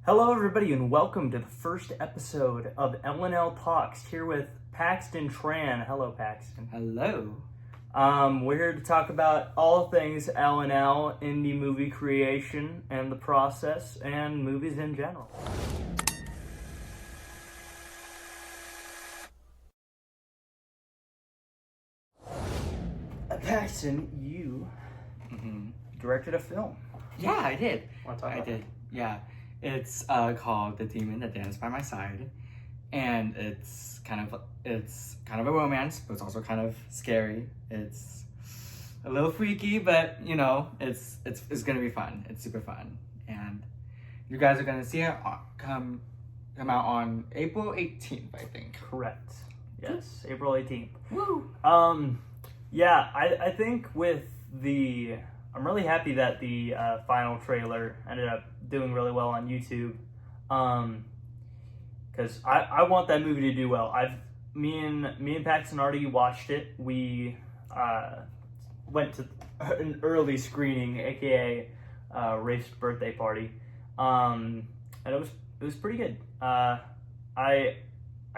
Hello, everybody, and welcome to the first episode of L&L Talks. Here with Paxton Tran. Hello, Paxton. Hello. We're here to talk about all things L&L, indie movie creation and the process, and movies in general. Paxton, you directed a film. Yeah, I did. Want to talk about did. Yeah, it's called "The Demon That Danced by My Side," and it's kind of a romance, but it's also kind of scary. It's a little freaky, but you know, it's gonna be fun. It's super fun, and you guys are gonna see it come out on April 18th, I think. Correct. Yes, April 18th. Woo! Yeah, I think I'm really happy that the final trailer ended up doing really well on YouTube. Because I want that movie to do well. Me and Paxton already watched it. We went to an early screening, aka Rafe's birthday party, and it was pretty good. I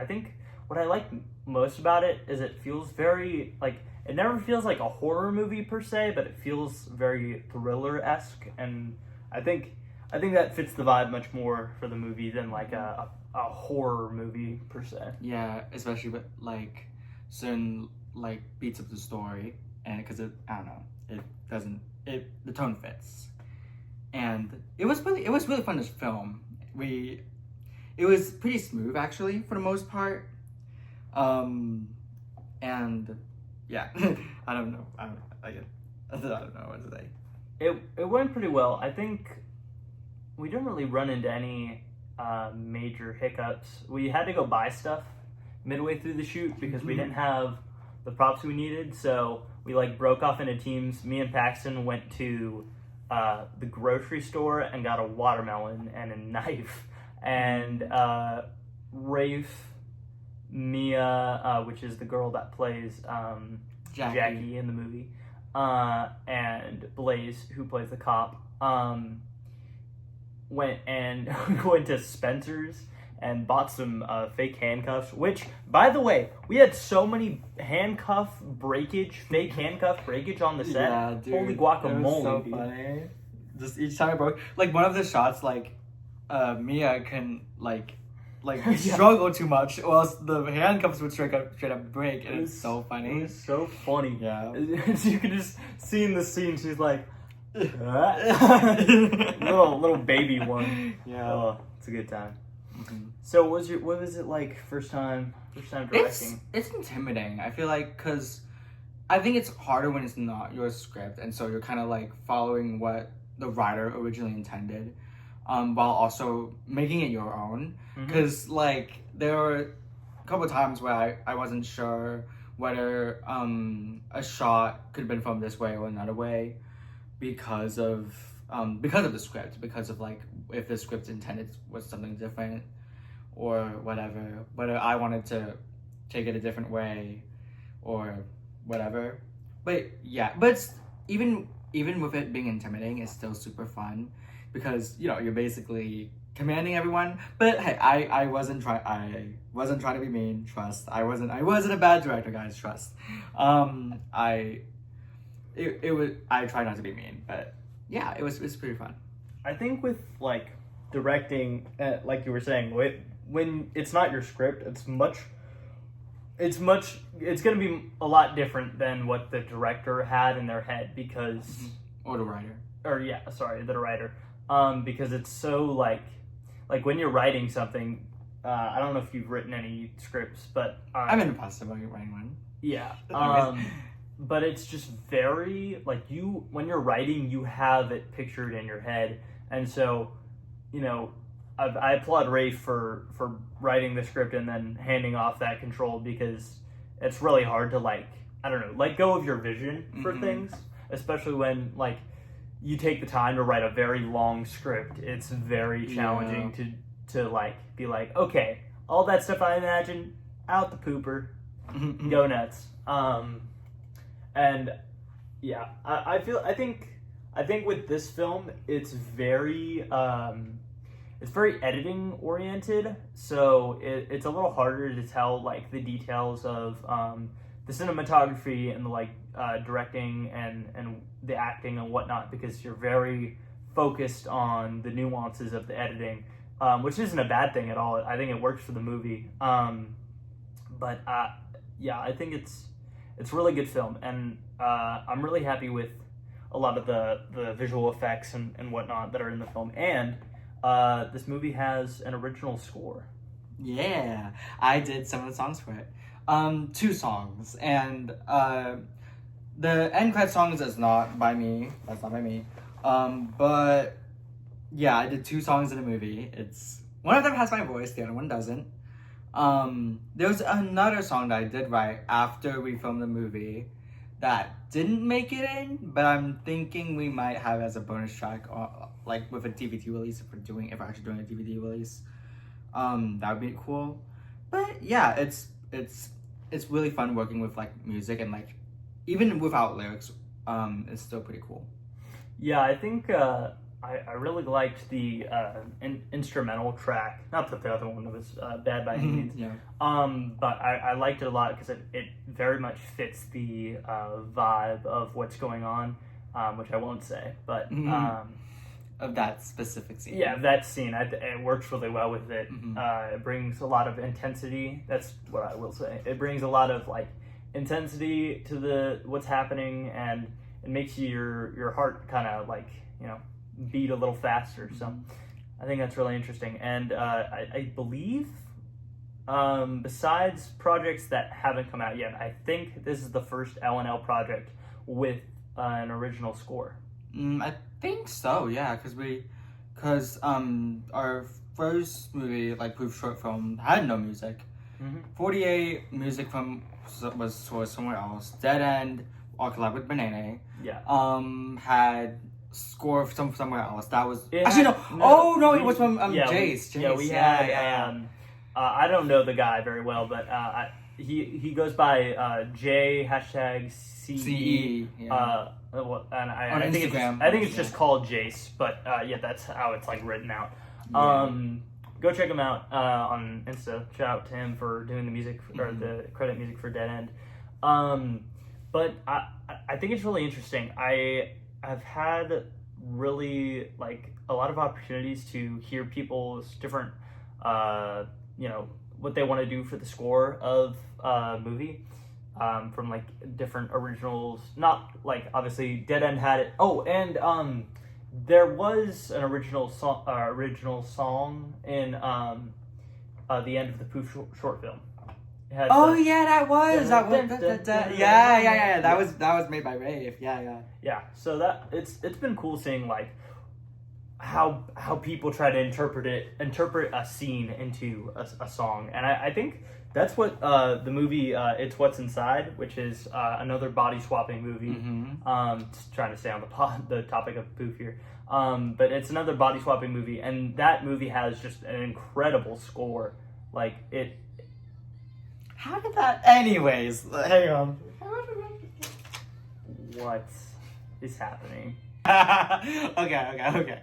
think what I like most about it is it feels very like. It never feels like a horror movie per se, but it feels very thriller-esque, and I think that fits the vibe much more for the movie than like a horror movie per se. Yeah, especially with like certain like beats of the story, and because the tone fits, and it was really fun to film. It was pretty smooth actually for the most part, and. Yeah, I don't know. I don't know what to say. It went pretty well. I think we didn't really run into any major hiccups. We had to go buy stuff midway through the shoot because we didn't have the props we needed. So we like broke off into teams. Me and Paxton went to the grocery store and got a watermelon and a knife. And Rafe, Mia, which is the girl that plays Jackie in the movie, and Blaze, who plays the cop, went to Spencer's and bought some fake handcuffs, which, by the way, we had so many fake handcuff breakage on the set. Yeah, dude. Holy guacamole, it was so dude. funny. Just each time I broke, like one of the shots, like Mia can like struggle too much, or else the handcuffs would straight up break, and it's so funny. It was so funny. Yeah. You can just see in the scene, she's like, little baby one. Yeah. Oh, it's a good time. Mm-hmm. So, what was it like first time directing? It's intimidating. I feel like because I think it's harder when it's not your script, and so you're kind of like following what the writer originally intended. While also making it your own, because like there were a couple of times where I wasn't sure whether a shot could have been filmed this way or another way because of the script, because of like if the script intended was something different or whatever, whether I wanted to take it a different way or whatever. But yeah, even with it being intimidating, it's still super fun. Because you know you're basically commanding everyone, but hey, I wasn't trying to be mean. Trust, I wasn't a bad director, guys. Trust. I tried not to be mean, but yeah, it was pretty fun. I think with like directing, like you were saying, when it's not your script, it's gonna be a lot different than what the director had in their head because or the writer. The writer. Because it's so like when you're writing something, I don't know if you've written any scripts, but I'm in the process of writing one. Yeah. But it's just very like when you're writing, you have it pictured in your head, and so you know, I applaud Rafe for writing the script and then handing off that control because it's really hard to let go of your vision for things, especially when like. You take the time to write a very long script. It's very challenging to like be like, okay, all that stuff I imagined out the pooper, go nuts. And yeah, I think with this film, it's very it's very editing oriented, so it's a little harder to tell like the details of the cinematography and the like directing and the acting and whatnot, because you're very focused on the nuances of the editing, which isn't a bad thing at all. I think it works for the movie. But yeah, I think it's a really good film, and I'm really happy with a lot of the visual effects and whatnot that are in the film. And this movie has an original score. Yeah, I did some of the songs for it. 2 songs, and the end credit songs is not by me. That's not by me. But yeah, I did 2 songs in the movie. It's one of them has my voice, the other one doesn't. There was another song that I did write after we filmed the movie that didn't make it in, but I'm thinking we might have as a bonus track, or like with a DVD release if we're actually doing a DVD release. That would be cool. But yeah, it's really fun working with like music, and like even without lyrics, it's still pretty cool. Yeah, I think I really liked the instrumental track. Not that the other one was bad by any means. Yeah. But I liked it a lot because it very much fits the vibe of what's going on, which I won't say. But of that specific scene. Yeah, that scene. It works really well with it. Mm-hmm. It brings a lot of intensity. That's what I will say. It brings a lot of like intensity to what's happening, and it makes your heart kind of like, you know, beat a little faster. So I think that's really interesting. And I believe besides projects that haven't come out yet, I think this is the first L&L project with an original score. I think so, yeah, because our first movie, like proof short film, had no music. 48 music was sourced somewhere else. Dead End, our collab with Banaynay, had score from somewhere else. That was it was from Jace. Yeah, we had. I don't know the guy very well, but he goes by J #CE. And I think it's just called Jace, but yeah, that's how it's like written out. Go check him out on Insta. Shout out to him for doing the music or the credit music for Dead End. But I think it's really interesting. I've had really like a lot of opportunities to hear people's different what they want to do for the score of a movie. From like different originals, not like obviously Dead End had it. Oh, and there was an original song in the end of the Poof short film. That was made by Rafe. Yeah. So that it's been cool seeing like how people try to interpret a scene into a song, and I think that's what the movie It's What's Inside, which is another body swapping movie. Just trying to stay on the topic of Poof here, but it's another body swapping movie, and that movie has just an incredible score. Like it. How did that? Anyways, hang on. What is happening? Okay.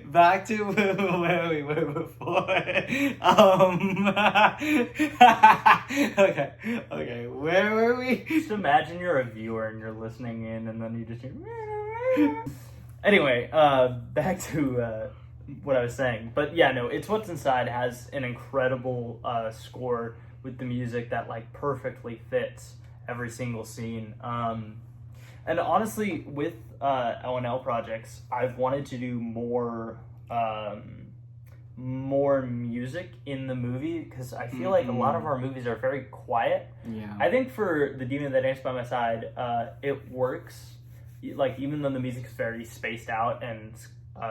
Back to where we were before. Okay. Where were we? Just imagine you're a viewer and you're listening in, and then you just hear. Anyway, back to what I was saying. But yeah, no, It's What's Inside has an incredible score with the music that like perfectly fits every single scene. And honestly, with L&L projects, I've wanted to do more music in the movie, because I feel like a lot of our movies are very quiet. Yeah. I think for The Demon That Danced by My Side, it works. Like, even though the music's very spaced out and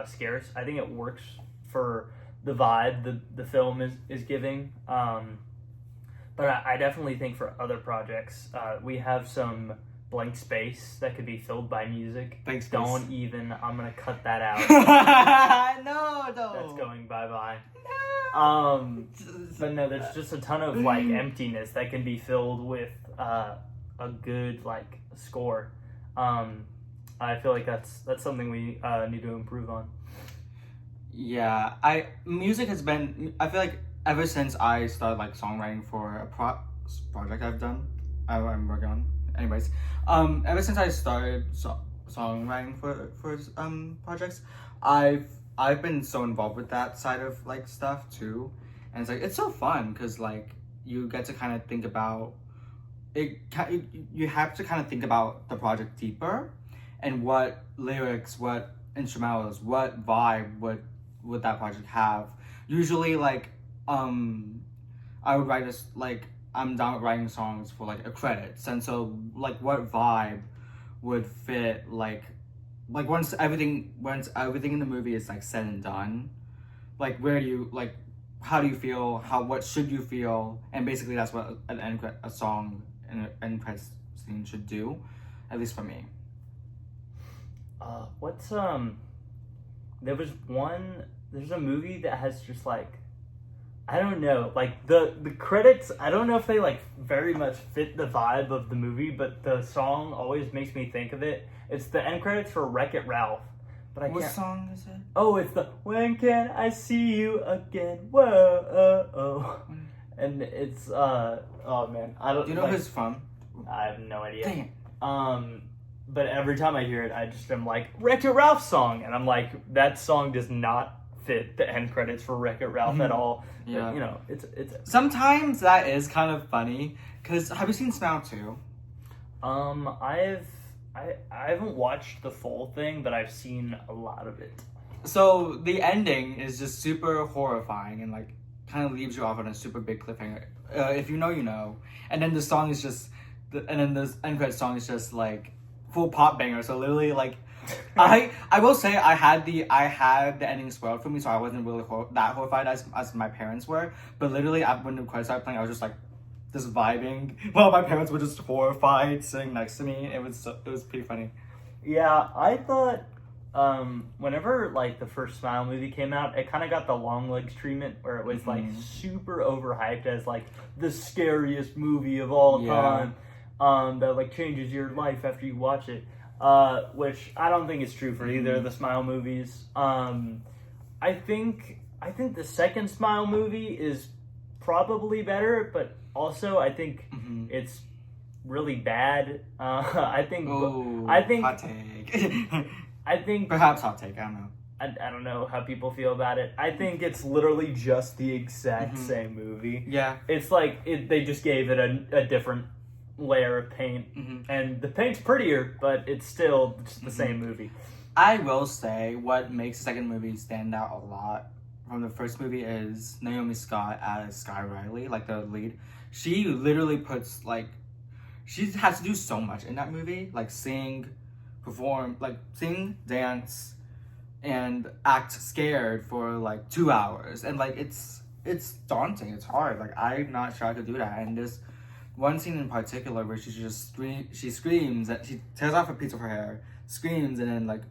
scarce, I think it works for the vibe the film is giving. But I definitely think for other projects, we have some blank space that could be filled by music. Blank space. Don't even. I'm gonna cut that out. No. That's going bye-bye. No. But no, there's just a ton of like emptiness that can be filled with a good like score. I feel like that's something we need to improve on. Yeah, music has been. I feel like ever since I started like songwriting for a project I'm working on. Anyways, ever since I started songwriting for projects, I've been so involved with that side of like stuff too, and it's like it's so fun because like you get to kind of think about it. You have to kind of think about the project deeper, and what lyrics, what instrumentals, what vibe would that project have. Usually like I would write this like I'm down with writing songs for like a credits, and so like what vibe would fit like once everything in the movie is like said and done, like where do you like how do you feel, what should you feel, and basically that's what a song and an end credits scene should do, at least for me. What's there's a movie that has just like, I don't know, like the credits, I don't know if they like very much fit the vibe of the movie, but the song always makes me think of it. It's the end credits for Wreck-It Ralph. But What song is it? Oh, it's the When Can I See You Again? Whoa. And it's oh man, I don't. Do you know like, who it's from? I have no idea. Dang it. But every time I hear it, I just am like, Wreck-It Ralph song, and I'm like, that song does not fit the end credits for Wreck-It Ralph at all. Yeah. But, you know, it's Sometimes that is kind of funny because have you seen Smile 2? I haven't watched the full thing, but I've seen a lot of it. So the ending is just super horrifying and like kind of leaves you off on a super big cliffhanger. If you know, you know. And then the song is just, and then the end credit song is just like full pop banger. So literally like, I will say I had the ending spoiled for me, so I wasn't really that horrified as my parents were. But literally, when the credits started playing, I was just like, just vibing while my parents were just horrified sitting next to me. It was pretty funny. Yeah, I thought whenever like the first Smile movie came out, it kind of got the long legs treatment where it was like super overhyped as like the scariest movie of all time, that like changes your life after you watch it. Which I don't think is true for either of the Smile movies. I think the second Smile movie is probably better, but also I think it's really bad. I think hot take. I think perhaps hot take. I don't know. I don't know how people feel about it. I think it's literally just the exact same movie. Yeah, it's like they just gave it a different layer of paint, and the paint's prettier, but it's still just the same movie. I will say what makes the second movie stand out a lot from the first movie is Naomi Scott as Sky Riley, like the lead. She literally puts like, she has to do so much in that movie, like sing, perform, like sing, dance, and act scared for like 2 hours, and like it's daunting, it's hard. Like I'm not sure I could do that. And this one scene in particular where she screams, that she tears off a piece of her hair, screams, and then like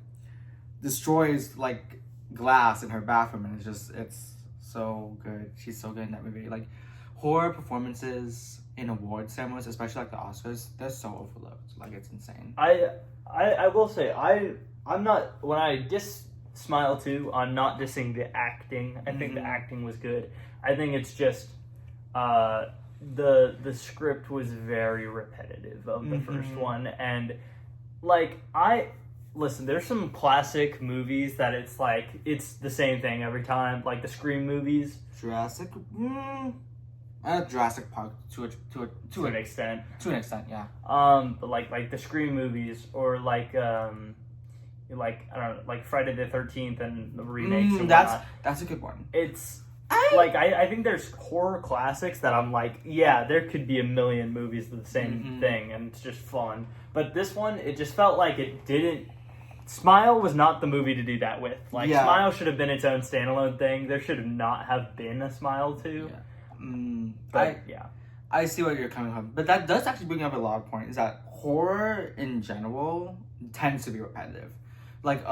destroys like glass in her bathroom, and it's so good. She's so good in that movie. Like horror performances in award ceremonies, especially like the Oscars, they're so overlooked. Like it's insane. I will say I'm not, when I diss Smile 2, I'm not dissing the acting. I think the acting was good. I think it's just the script was very repetitive of the first one, and like listen, there's some classic movies that it's like it's the same thing every time, like the Scream movies. Jurassic Park to an extent. To an extent, yeah. But like the Scream movies, or like I don't know, like Friday the 13th and the remakes. And that's a good one. It's like I think there's horror classics that I'm like, yeah, there could be a million movies of the same thing, and it's just fun. But this one, it just felt like it didn't. Smile was not the movie to do that with. Like Smile should have been its own standalone thing. There should not have been a Smile 2. Yeah. I see what you're coming from, but that does actually bring up a lot of points. Is that horror in general tends to be repetitive, like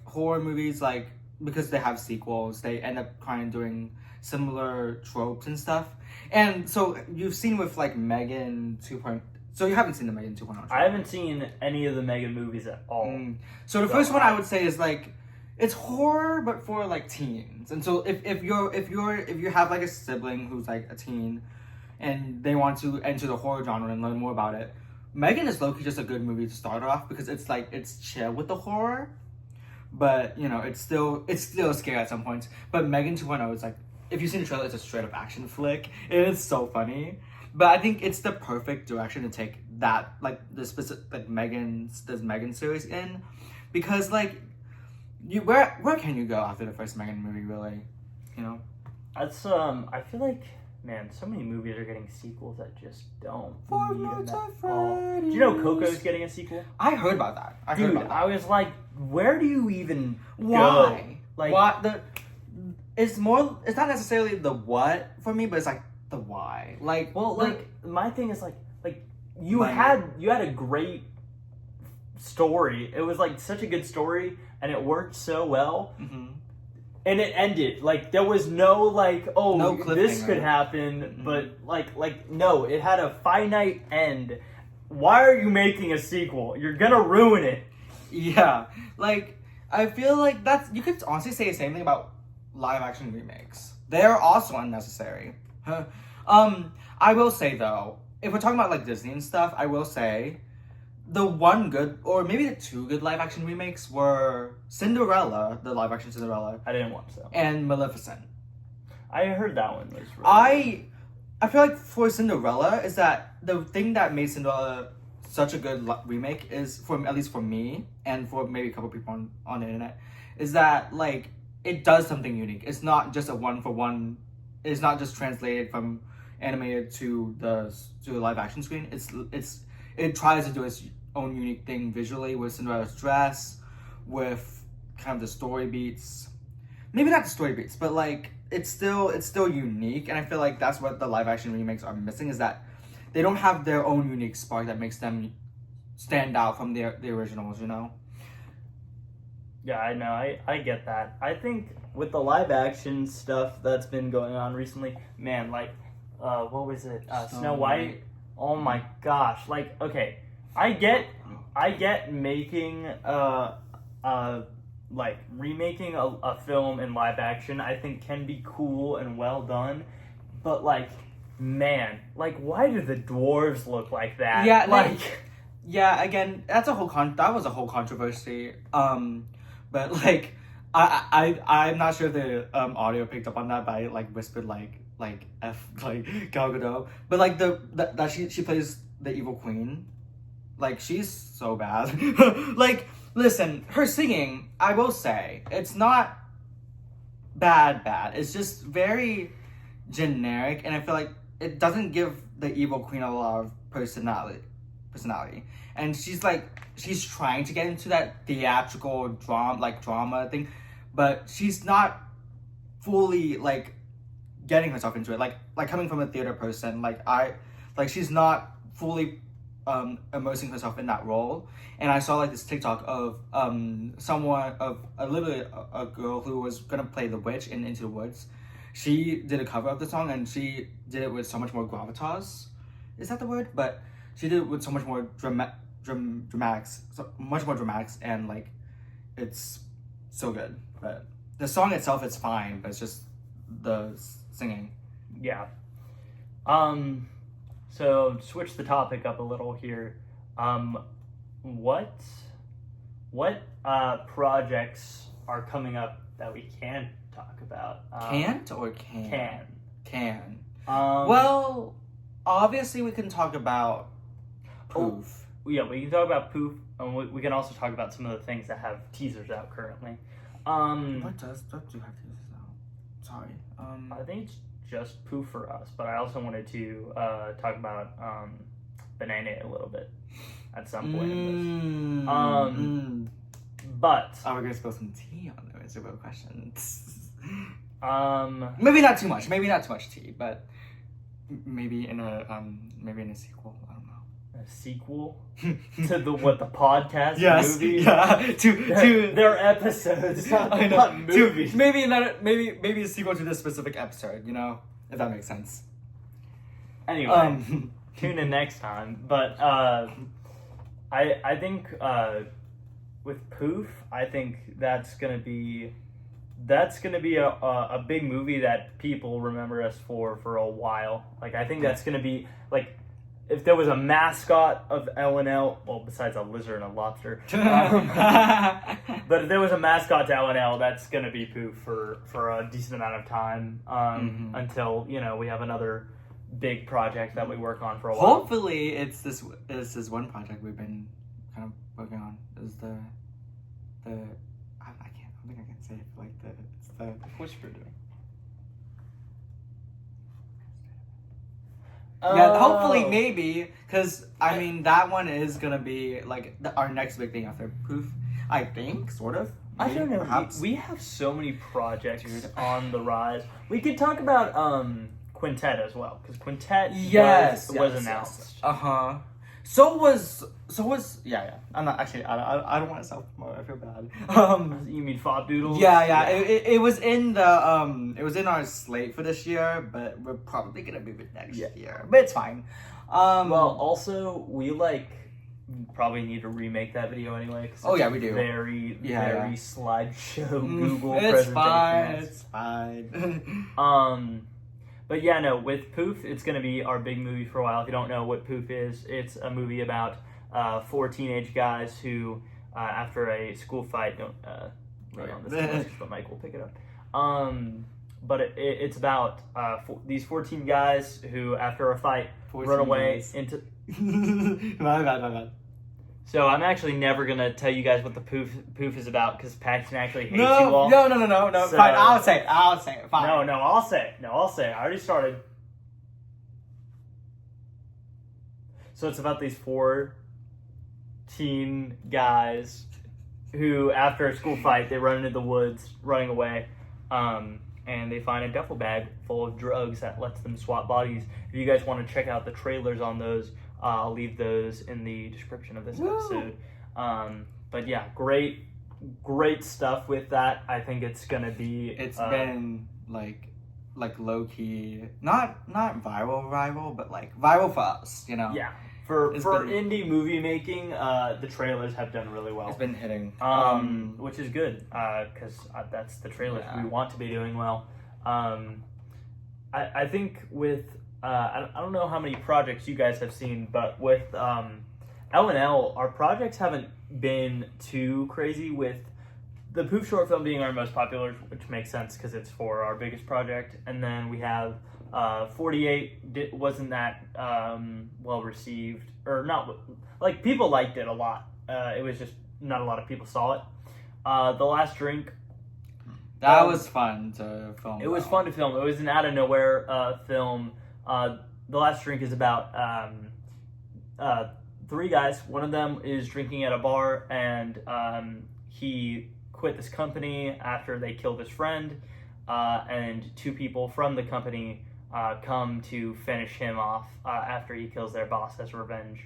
horror movies, like because they have sequels, they end up kind of doing similar tropes and stuff. And so you've seen with like Megan 2.0. So you haven't seen the Megan 2.0 trailer. I haven't seen any of the Megan movies at all. So the first one I would say is like, it's horror but for like teens. And so if you have like a sibling who's like a teen and they want to enter the horror genre and learn more about it, Megan is low-key just a good movie to start off because it's like it's chill with the horror, but you know it's still scary at some points. But Megan 2.0 is like, if you've seen the trailer, it's a straight up action flick. It is so funny. But I think it's the perfect direction to take that, like the specific like Megan series in, because like where can you go after the first Megan movie, really? You know? That's I feel like, man, so many movies are getting sequels that just don't need them at all. Do you know Coco's getting a sequel? I heard about that. I was like, where do you even Why? go? Like, why? It's not necessarily the what for me, but it's like the why. Like, well, like my thing is like you had a great story. It was like such a good story, and it worked so well. Mm-hmm. And it ended. Like, there was no, like, oh, no this could happen, but, like, no, it had a finite end. Why are you making a sequel? You're gonna ruin it. Yeah. Like, I feel like you could honestly say the same thing about live-action remakes. They're also unnecessary. I will say, though, if we're talking about, like, Disney and stuff, I will say the one good, or maybe the two good live-action remakes were Cinderella, the live-action Cinderella. I didn't watch that. And Maleficent. I heard that one was really I feel like for Cinderella is that the thing that made Cinderella such a good remake is, at least for me, and for maybe a couple people on the internet, is that, like, it does something unique. It's not just a one-for-one. It's not just translated from animated to the live-action screen. It tries to do its own unique thing visually with Cinderella's dress, with kind of the story beats. Maybe not the story beats, but like it's still unique. And I feel like that's what the live action remakes are missing, is that they don't have their own unique spark that makes them stand out from the originals, you know? Yeah, I know. I get that. I think with the live action stuff that's been going on recently, man, like what was it? Snow White. Oh my gosh! Like, okay, I get making like remaking a film in live action. I think can be cool and well done, but like, man, like, why do the dwarves look like that? Yeah, like, yeah. Again, that was a whole controversy. But like, I'm not sure if the audio picked up on that, but I like whispered like Gal Gadot, but like that she plays the evil queen, like she's so bad. Like, listen, her singing, I will say, it's not bad. It's just very generic, and I feel like it doesn't give the evil queen a lot of personality. And she's trying to get into that theatrical drama thing, but she's not fully like getting herself into it, like coming from a theater person, she's not fully immersing herself in that role. And I saw like this TikTok of literally a girl who was gonna play the witch in Into the Woods. She did a cover of the song, and she did it with so much more gravitas. Is that the word? But she did it with so much more dramatics, and like it's so good. But the song itself is fine, but it's just the singing. Yeah. So switch the topic up a little here. What projects are coming up that we can talk about? Can't or can? Can. Um, Well, obviously we can talk about Poof. Yeah, we can talk about Poof, and we can also talk about some of the things that have teasers out currently. What do have teasers out? Sorry. I think it's just Poof for us, but I also wanted to talk about Banaynay a little bit at some point in this. But we're gonna spill some tea on there. It's a real question. maybe not too much tea, but maybe in a sequel. I don't know. A sequel to the podcast yes, movie? Yeah, to their episodes. I know. Not movies. Maybe a sequel to this specific episode. You know, if that makes sense. Anyway, tune in next time. But I think with Poof, I think that's gonna be a big movie that people remember us for a while. Like I think that's gonna be like if there was a mascot of L&L, well, besides a lizard and a lobster, but if there was a mascot to L&L, that's gonna be Poof for a decent amount of time until we have another big project that we work on for a while. Hopefully, it's this one project we've been kind of working on. Is the I don't think I can say it like it's the Whisper doing. Yeah, hopefully, maybe, because I mean that one is gonna be like our next big thing after Poof. I think, sort of. I don't know. Perhaps. We have so many projects on the rise. We could talk about Quintet as well, because Quintet was announced. So was yeah. I'm not actually. I don't want to self promote. I feel bad. You mean Fob Doodles? Yeah. It was in the it was in our slate for this year, but we're probably gonna move it next year. But it's fine. Well, also we probably need to remake that video anyway. Oh yeah, we do. Very slideshow Google it's presentation. It's fine. But yeah, no, with Poof, it's going to be our big movie for a while. If you don't know what Poof is, it's a movie about 4 teenage guys who, after a school fight, don't write on this, but Mike will pick it up. But it's about these 14 guys who, after a fight, run away into... My bad. So I'm actually never gonna tell you guys what the poof is about because Paxton actually hates you all. No. So, fine, I'll say it. Fine. No, I'll say it. I already started. So it's about these 4 teen guys who, after a school fight, they run into the woods, running away, and they find a duffel bag full of drugs that lets them swap bodies. If you guys want to check out the trailers on those, I'll leave those in the description of this episode. But yeah, great stuff with that. I think it's gonna be. It's been like low key, not viral, but like viral for us, Yeah, for indie movie making, the trailers have done really well. It's been hitting, which is good, because that's the trailers we want to be doing well. I think with. I don't know how many projects you guys have seen, but with L&L, our projects haven't been too crazy, with the Poof short film being our most popular, which makes sense because it's for our biggest project. And then we have 48 wasn't that well received, or not, like people liked it a lot. It was just not a lot of people saw it. The Last Drink. That was fun to film. It was fun to film. It was an out of nowhere film. The Last Drink is about 3 guys. One of them is drinking at a bar, and he quit this company after they killed his friend, and 2 people from the company come to finish him off after he kills their boss as revenge.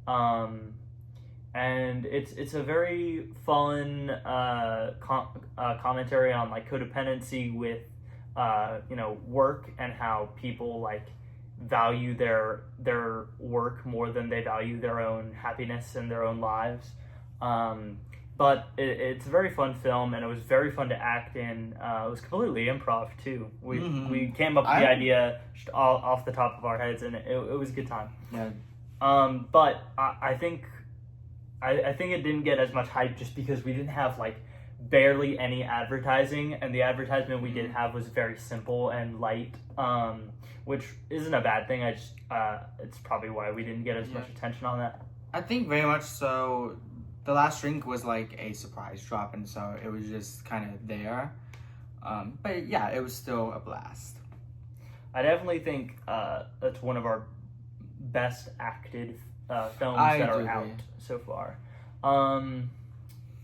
And it's a very fun commentary on like codependency with work, and how people like value their work more than they value their own happiness and their own lives. But it's a very fun film, and it was very fun to act in. It was completely improv too. We came up with the idea just off the top of our heads, and it was a good time. Yeah. But I think it didn't get as much hype just because we didn't have like barely any advertising, and the advertisement we did have was very simple and light, which isn't a bad thing. It's probably why we didn't get as much attention on that. I think very much so. The Last Drink was like a surprise drop, and so it was just kind of there. But yeah, it was still a blast. I definitely think that's one of our best acted films that are out so far.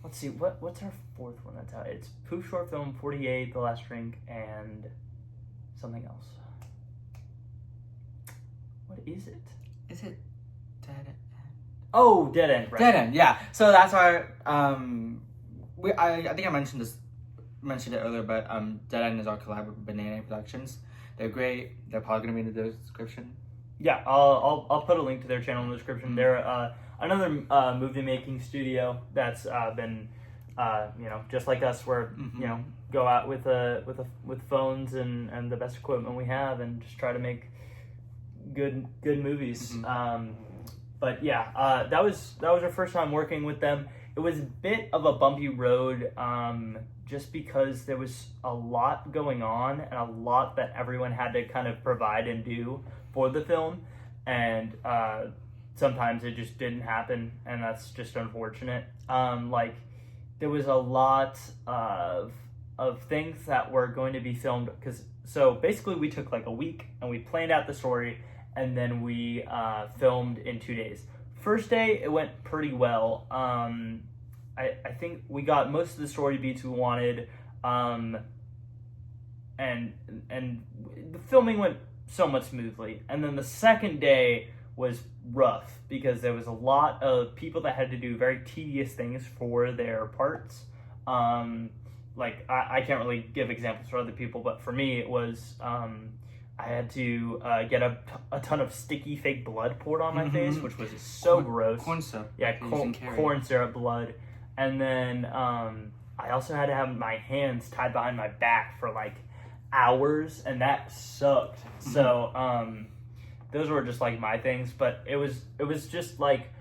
Let's see, what's our 4th one that's out? It's Poof short film, 48, The Last Drink, and something else. What is it? Is it Dead End? Oh, Dead End, right. Dead End, yeah. So that's why I think I mentioned it earlier, but Dead End is our collab with Banaynay Productions. They're great. They're probably gonna be in the description. Yeah, I'll put a link to their channel in the description. Mm-hmm. They're another movie making studio that's been just like us, where Mm-hmm. go out with phones and the best equipment we have and just try to make good movies. Mm-hmm. But yeah, that was our first time working with them. It was a bit of a bumpy road, just because there was a lot going on and a lot that everyone had to kind of provide and do for the film, and sometimes it just didn't happen, and that's just unfortunate. Like, there was a lot of things that were going to be filmed, so basically we took like a week and we planned out the story, and then we filmed in 2 days. First day, it went pretty well. I think we got most of the story beats we wanted, and the filming went somewhat smoothly. And then the second day was rough because there was a lot of people that had to do very tedious things for their parts. Like, I can't really give examples for other people, but for me it was I had to get a ton of sticky fake blood poured on my face, which was so gross. Corn syrup. Yeah, corn syrup blood. And then I also had to have my hands tied behind my back for like hours, and that sucked. So those were just like my things, but it was just like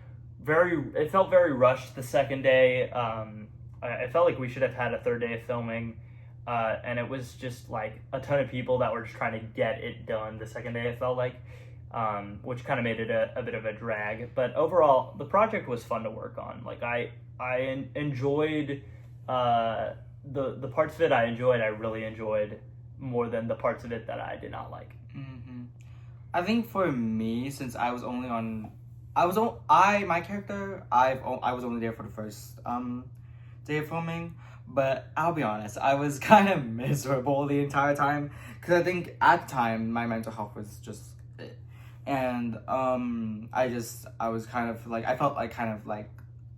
it felt very rushed the second day. I felt like we should have had a third day of filming. And it was just like a ton of people that were just trying to get it done the second day, it felt like, which kind of made it a bit of a drag. But overall, the project was fun to work on. Like, I enjoyed the parts of it I really enjoyed more than the parts of it that I did not like. Mm-hmm. I think for me, since I was only on, my character, I was only there for the first day of filming. But I'll be honest, I was kind of miserable the entire time, because I think at the time my mental health was just it. And I was kind of like, I felt like kind of like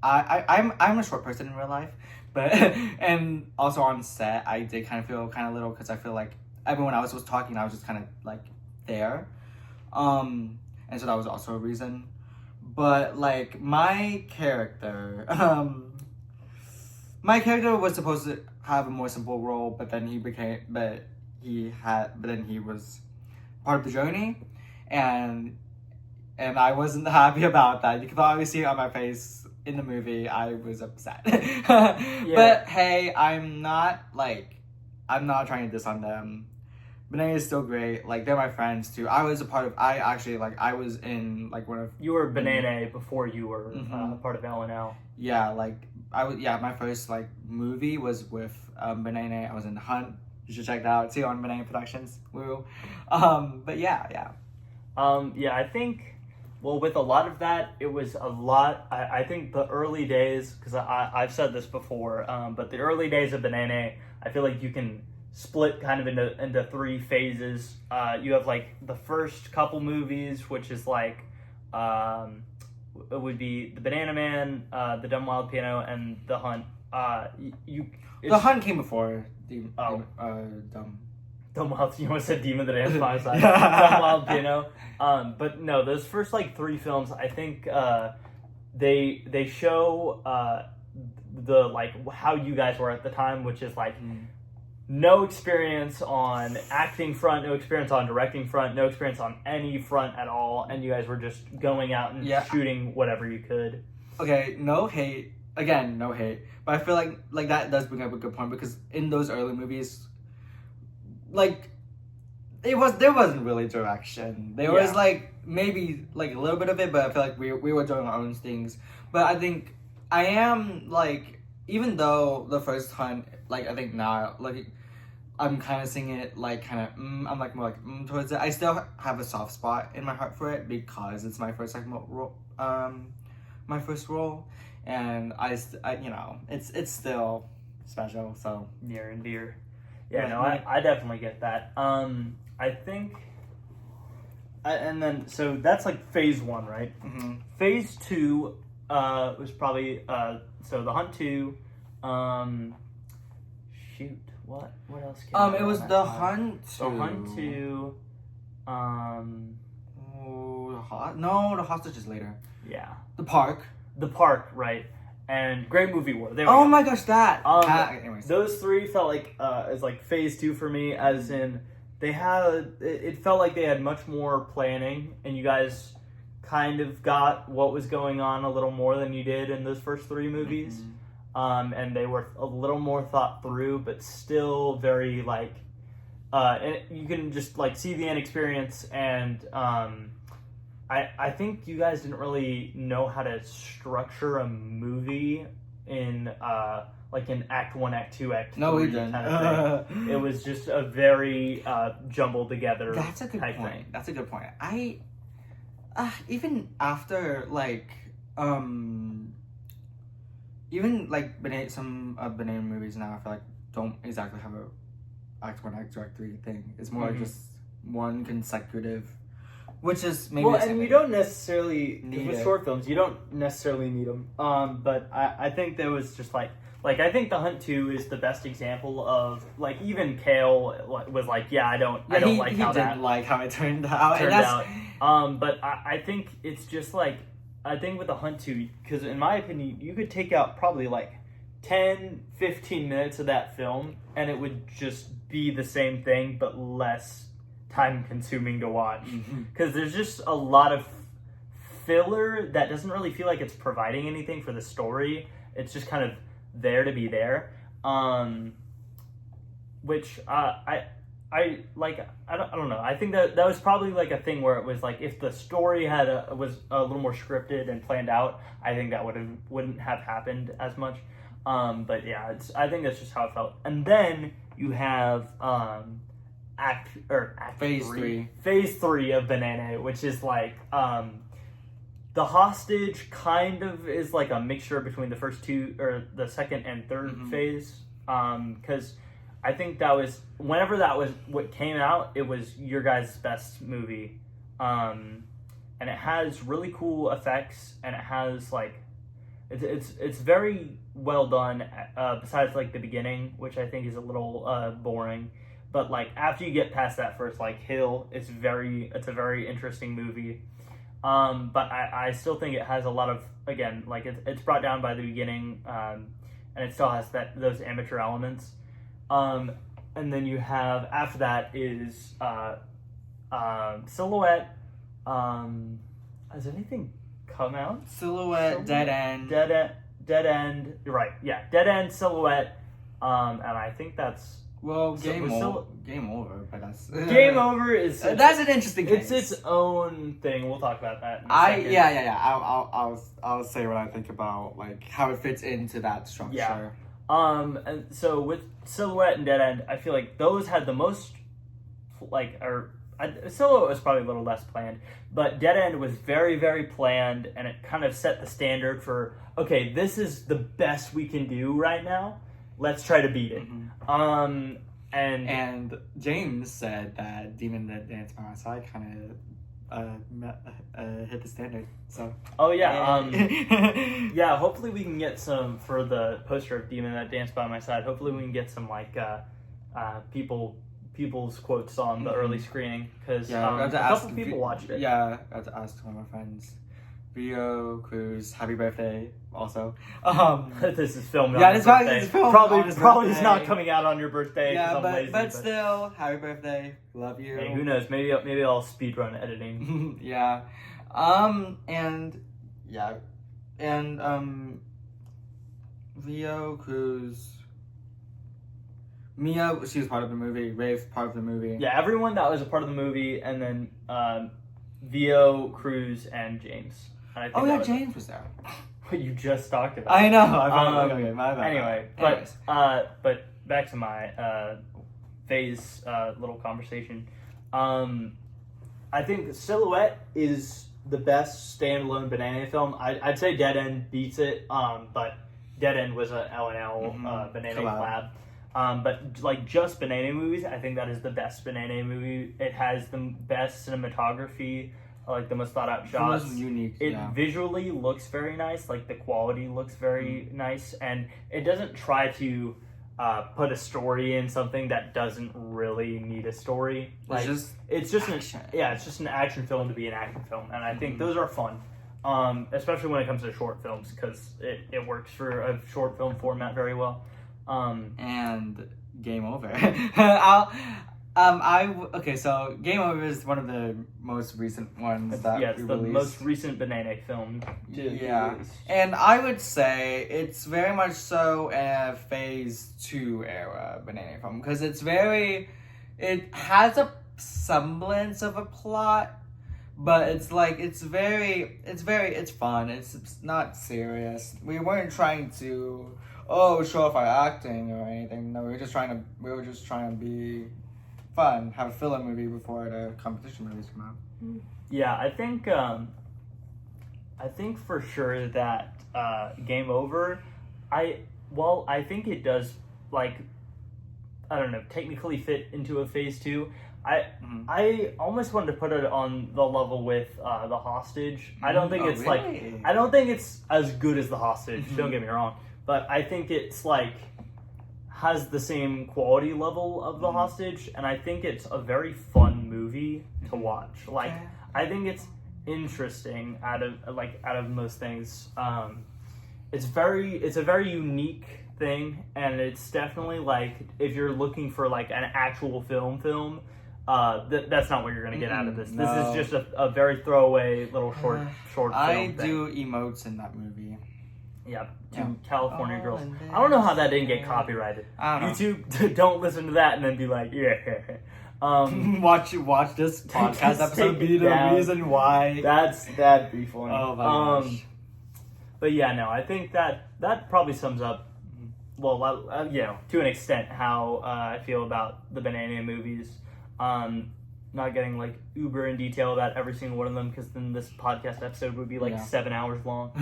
I'm a short person in real life, but and also on set I did kind of feel kind of little, because I feel like everyone else was talking, I was just kind of like there, and so that was also a reason. But like my character, my character was supposed to have a more simple role, but then he was part of the journey, and I wasn't happy about that. You can probably see it on my face in the movie. I was upset. Yeah. But hey, I'm not trying to diss on them. Banaynay is still great. Like, they're my friends too. I was in like one of... You were Banaynay before you were part of L&L. Yeah, like my first like movie was with Banaynay. I was in The Hunt. You should check that out. See it on Banaynay Productions. Woo. But yeah. I think, well, with a lot of that, it was a lot. I think the early days, because I've said this before, but the early days of Banaynay, I feel like you can split kind of into three phases. You have like the first couple movies, which is like it would be the Banana Man, the Dumb Wild Piano, and the Hunt. The Hunt came before the Dumb Wild. You almost said Demon the Dance by side. Dumb Wild Piano. But no, those first like three films, I think they show the like how you guys were at the time, which is like. No experience on acting front, no experience on directing front, no experience on any front at all, and you guys were just going out and shooting whatever you could. Okay, no hate. Again, no hate. But I feel like that does bring up a good point, because in those early movies, like, there wasn't really direction. There was like maybe like a little bit of it, but I feel like we were doing our own things. But I think I am like, even though the first Hunt, like, I think now, like, I'm kind of seeing it, like, kind of, I'm, like, more, like, towards it. I still have a soft spot in my heart for it, because it's my first, like, my first role, and I you know, it's still special, so. Near and dear. Yeah, no, I definitely get that. I think, and then, so that's, like, phase one, right? Mm-hmm. Phase two was probably, so the Hunt 2, shoot, what else came out? It was the Hunt 2. The Hunt 2, No, the hostage is later. Yeah. The park. The Park, right? And Great Movie War. There we Oh go. my gosh, that. Anyways. Those three felt like as like phase 2 for me, as in they had it felt like they had much more planning, and you guys kind of got what was going on a little more than you did in those first 3 movies. And they were a little more thought through, but still very like and you can just like see the end experience, and I think you guys didn't really know how to structure a movie in like in Act 1, Act 2, Act 3 No, we didn't. kind of thing. It was just a very jumbled together That's a good type point. thing. That's a good point. I even after like even like some Banaynay movies now, I feel like don't exactly have a Act 1, Act 2, Act 3 thing. It's more like just one consecutive. Which is maybe well, and you don't necessarily need with it. short films. You don't necessarily need them. But I think there was just like I think The Hunt 2 is the best example of like even Kale was like, yeah, I don't like he how didn't that like how it turned out. turned and that's, out. But I think it's just like I think with The Hunt 2, because in my opinion, you could take out probably like 10, 15 minutes of that film, and it would just be the same thing but less time consuming to watch, because there's just a lot of filler that doesn't really feel like it's providing anything for the story. It's just kind of there to be there, which I don't know. I think that was probably like a thing where it was like if the story was a little more scripted and planned out, I think that wouldn't have happened as much. But yeah, I think that's just how it felt. And then you have Act Phase 3. Phase 3 of Banaynay, which is like the hostage kind of is like a mixture between the first 2 or the second and third phase, because I think that was whenever that was what came out, it was your guys' best movie, and it has really cool effects, and it has like it's very well done, besides like the beginning, which I think is a little boring. But like after you get past that first like hill, it's a very interesting movie. But I still think it has a lot of, again, like it's brought down by the beginning, and it still has those amateur elements. And then you have after that is Silhouette. Has anything come out? Silhouette, Dead End. Dead End. You're right. Yeah, Dead End, Silhouette. And I think that's. Well, game over, but that's Game Over is that's an interesting case. It's its own thing. We'll talk about that in a second. I'll say what I think about like how it fits into that structure. Yeah. And so with Silhouette and Dead End, I feel like those had the most Silhouette was probably a little less planned, but Dead End was very, very planned, and it kind of set the standard for, okay, this is the best we can do right now. Let's try to beat it. And James said that Demon That Dance by My Side kind of hit the standard. So. Oh yeah. Yeah. Hopefully we can get some for the poster of Demon That Dance by My Side. Hopefully we can get some like people's quotes on the early screening, because a couple people watched it. Yeah, I had to ask one of my friends. Rio Cruz, happy birthday! Also, this is filmed on yeah, your it's birthday. filmed Probably on his it's birthday. not coming out on your birthday. Yeah, I'm lazy, but still, happy birthday! Love you. Hey, who knows? Maybe I'll speedrun editing. Yeah, Rio Cruz. Mia, she was part of the movie. Rafe, part of the movie. Yeah, everyone that was a part of the movie, and then Vio, Cruz, and James. And I think James was there. What you just talked about. I know. Okay, my bad. Anyway, but back to my phase little conversation. I think Silhouette is the best standalone Banaynay film. I'd say Dead End beats it, but Dead End was a L&L Banaynay collab. But like just Banaynay movies, I think that is the best Banaynay movie. It has the best cinematography, like the most thought out shots. It was unique. It visually looks very nice. Like the quality looks very nice, and it doesn't try to put a story in something that doesn't really need a story. Like it's just an action film to be an action film, and I think those are fun. Especially when it comes to short films, because it works for a short film format very well. And game over. So Game Over is one of the most recent ones that it's the most recent Banaynay film. And I would say it's very much so a Phase 2 era Banaynay film, because it has a semblance of a plot, but it's fun. It's not serious. We weren't trying to show off our acting or anything. No, we were just trying to be fun, have a filler movie before the competition movies come out. Yeah, I think for sure that Game Over, I think it does, like, I don't know, technically fit into a Phase 2. I almost wanted to put it on the level with The Hostage. I don't think it's really? I don't think it's as good as The Hostage, don't get me wrong, but I think it's like has the same quality level of The Hostage, and I think it's a very fun movie to watch. Like, I think it's interesting out of most things. It's a very unique thing, and it's definitely like if you're looking for like an actual film, that's not what you're gonna get out of this. No. This is just a very throwaway little short film. I do emotes in that movie. Yeah, California Girls. I don't know how that didn't get copyrighted. YouTube, don't listen to that and then be like, watch this podcast episode be the reason why. That'd be funny. Oh my gosh. But yeah, no, I think that probably sums up, well, to an extent, how I feel about the Banaynay movies. Not getting like uber in detail about every single one of them, because then this podcast episode would be like 7 hours long.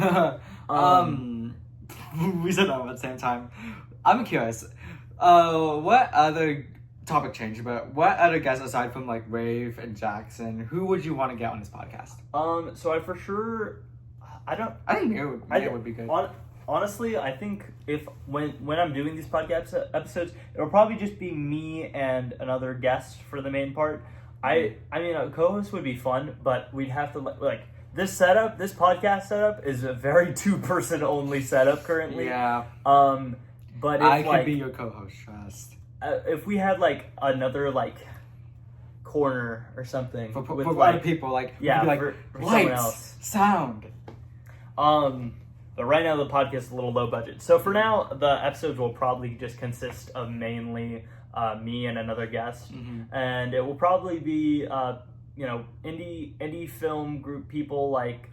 We said that at the same time. I'm curious. What other topic change? But what other guests aside from like Rafe and Jackson, who would you want to get on this podcast? So I for sure, I think Mir would be good. Honestly, I think when I'm doing these podcast episodes, it'll probably just be me and another guest for the main part. I mean, a co-host would be fun, but we'd have to like this podcast setup is a very 2-person only setup currently. Yeah. But I could be your co-host, trust. If we had like another like corner or something for other people, like for lights, sound. But right now the podcast is a little low budget. So for now, the episodes will probably just consist of mainly me and another guest, and it will probably be indie film group people like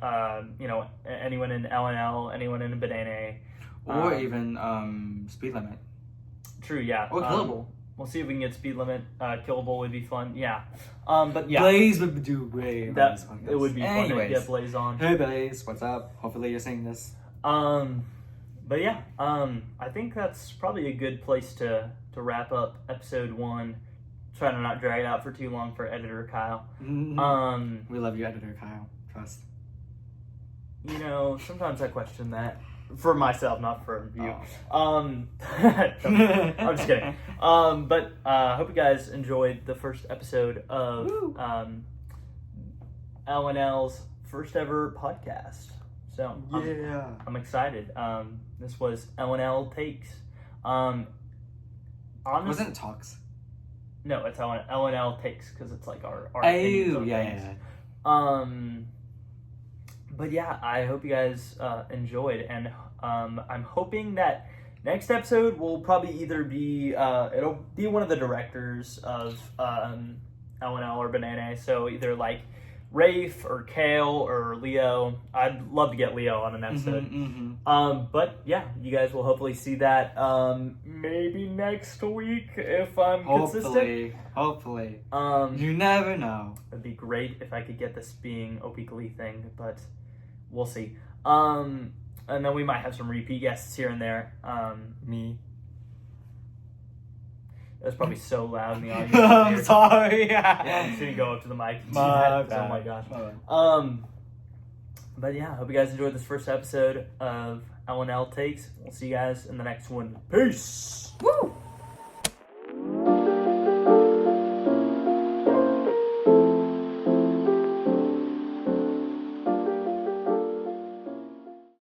anyone in L&L, anyone in Banaynay, or even Speed Limit. True, yeah. Or Killable. We'll see if we can get Speed Limit. Killable would be fun, yeah. But yeah, Blaze would do great. It would be fun to get Blaze on. Hey Blaze, what's up? Hopefully you're seeing this. But yeah, I think that's probably a good place to wrap up episode 1. Trying to not drag it out for too long for editor Kyle. We love you, editor Kyle. Trust. Sometimes I question that. For myself, not for you. Oh. I'm just kidding. But I hope you guys enjoyed the first episode of L&L's first ever podcast. So I'm excited. This was L&L Takes. Wasn't it Talks? No, it's L&L Takes, because it's like our things. Yeah. But yeah, I hope you guys enjoyed, and I'm hoping that next episode will probably either be it'll be one of the directors of L&L or Banaynay, so either like Rafe or Kale or Leo. I'd love to get Leo on an episode. But yeah, you guys will hopefully see that maybe next week if I'm consistent. Hopefully. You never know. It'd be great if I could get this being a weekly thing, but we'll see. And then we might have some repeat guests here and there. Me. It was probably so loud in the audience. I'm sorry. Yeah, I'm gonna go up to the mic. Oh my gosh. But yeah, I hope you guys enjoyed this first episode of L&L Takes. We'll see you guys in the next one. Peace! Woo!